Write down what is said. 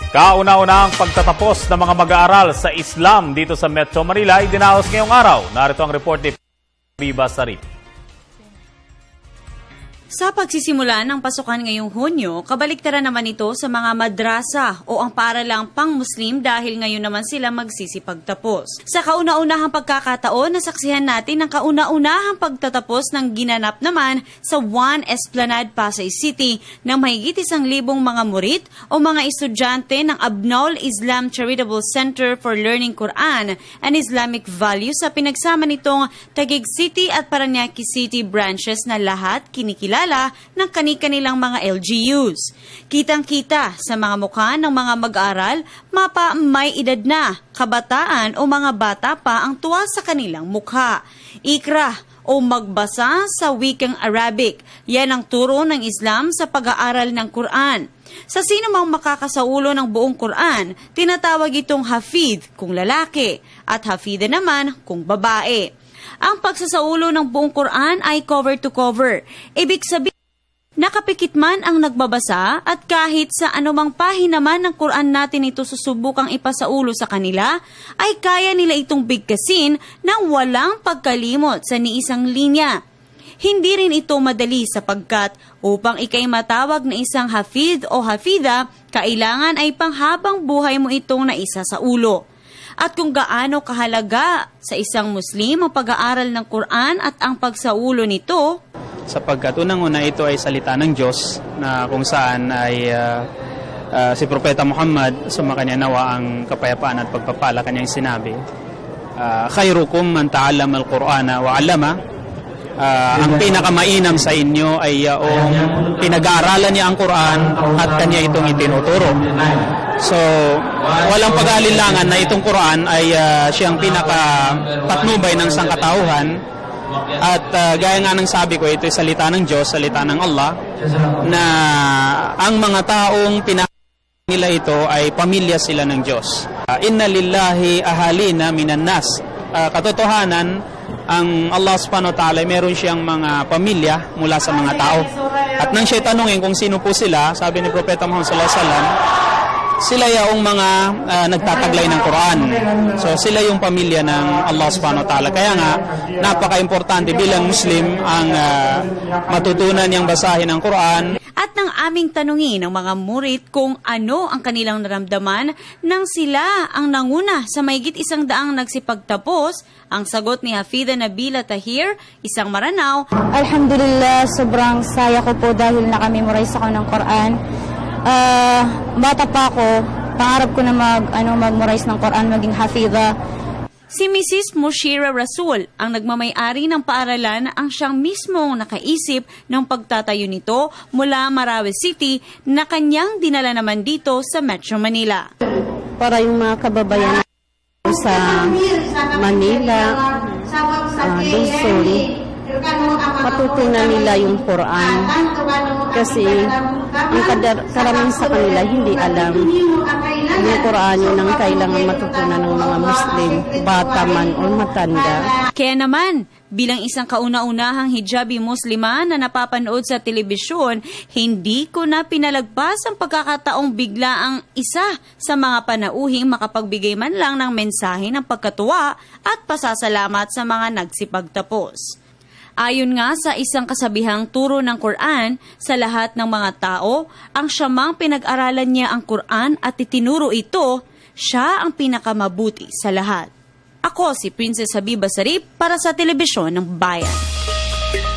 Kauna-unahang pagtatapos ng mga mag-aaral sa Islam dito sa Metro Manila ay dinaos ngayong araw. Narito ang report ni Biba Sarip. Sa pagsisimula ng pasukan ngayong Hunyo, kabaliktaran naman ito sa mga madrasa o ang paaralang pang-Muslim dahil ngayon naman sila magsisipagtapos. Sa kauna-unahang pagkakataon, nasaksihan natin ang kauna-unahang pagtatapos ng ginanap naman sa One Esplanade, Pasay City ng mahigit 1,000 mga murit o mga estudyante ng Abnol Islam Charitable Center for Learning Quran and Islamic Values sa pinagsama nitong Taguig City at Parañaque City branches na lahat kinikilala ng kani-kanilang mga LGUs. Kitang-kita sa mga mukha ng mga mag-aaral, mapa may edad na, kabataan o mga bata pa ang tuwa sa kanilang mukha. Ikra o magbasa sa wikang Arabic, yan ang turo ng Islam sa pag-aaral ng Quran. Sa sino mang makakasaulo ng buong Quran, tinatawag itong hafid kung lalaki at hafida naman kung babae. Ang pagsasaulo ng buong Quran ay cover to cover. Ibig sabihin, nakapikit man ang nagbabasa at kahit sa anumang pahina man ng Quran natin ito susubukang ipasaulo sa kanila, ay kaya nila itong bigkasin ng walang pagkalimot sa niisang linya. Hindi rin ito madali sapagkat upang ikay matawag na isang hafid o hafida, kailangan ay panghabang buhay mo itong naisa sa ulo. At kung gaano kahalaga sa isang Muslim ang pag-aaral ng Quran at ang pagsaulo nito, sapagkat unang-una ito ay salita ng Diyos na kung saan ay si Propeta Muhammad, sumakanya nawa ang kapayapaan at pagpapala, kanyang sinabi, khairukum man ta'allama al-Qur'ana wa 'allama. Ang pinakamainam sa inyo ay yung pinag-aaralan niya ang Quran at kanya itong itinuturo. So, walang pag-aalilangan na itong Quran ay siyang pinakapatnubay ng sangkatauhan. At gaya nga ng sabi ko, ito ay salita ng Diyos, salita ng Allah, na ang mga taong pinakamainam nila ito ay pamilya sila ng Diyos. Inna lillahi ahalina minan nas. Katotohanan, ang Allah subhanahu wa ta'ala, meron siyang mga pamilya mula sa mga tao. At nang siya tanungin kung sino po sila, sabi ni Propeta Muhammad sallallahu alaihi wasallam, sila yung mga nagtataglay ng Quran. So sila yung pamilya ng Allah subhanahu wa ta'ala. Kaya nga, napaka-importante bilang Muslim ang matutunan niyang basahin ang Quran. At nang aming tanungin ng mga murit kung ano ang kanilang naramdaman nang sila ang nanguna sa mahigit 100 nagsipagtapos, ang sagot ni Hafida Nabila Tahir, isang Maranao, Alhamdulillah, sobrang saya ko po dahil nakamemorize ako ng Quran. Bata pa ako, pangarap ko na mag-memorize ng Quran, maging Hafida. Si Mrs. Mushira Rasul, ang nagmamay-ari ng paaralan, ang siyang mismong nakaisip ng pagtatayo nito mula Marawi City na kanyang dinala naman dito sa Metro Manila. Para yung mga kababayan sa Manila, Luzon, matutunan nila yung Quran. Kasi ang karamihan sa kanila hindi alam yung Quran, yun ang kailangan matutunan ng mga Muslim, bata man o matanda. Kaya naman, bilang isang kauna-unahang hijabi Muslima na napapanood sa telebisyon, hindi ko na pinalagpas ang pagkakataong bigla ang isa sa mga panauhing makapagbigay man lang ng mensahe ng pagkatuwa at pasasalamat sa mga nagsipagtapos. Ayon nga sa isang kasabihang turo ng Quran, sa lahat ng mga tao, ang siyamang pinag-aralan niya ang Quran at itinuro ito, siya ang pinakamabuti sa lahat. Ako si Princess Habiba Sarip para sa Telebisyon ng Bayan.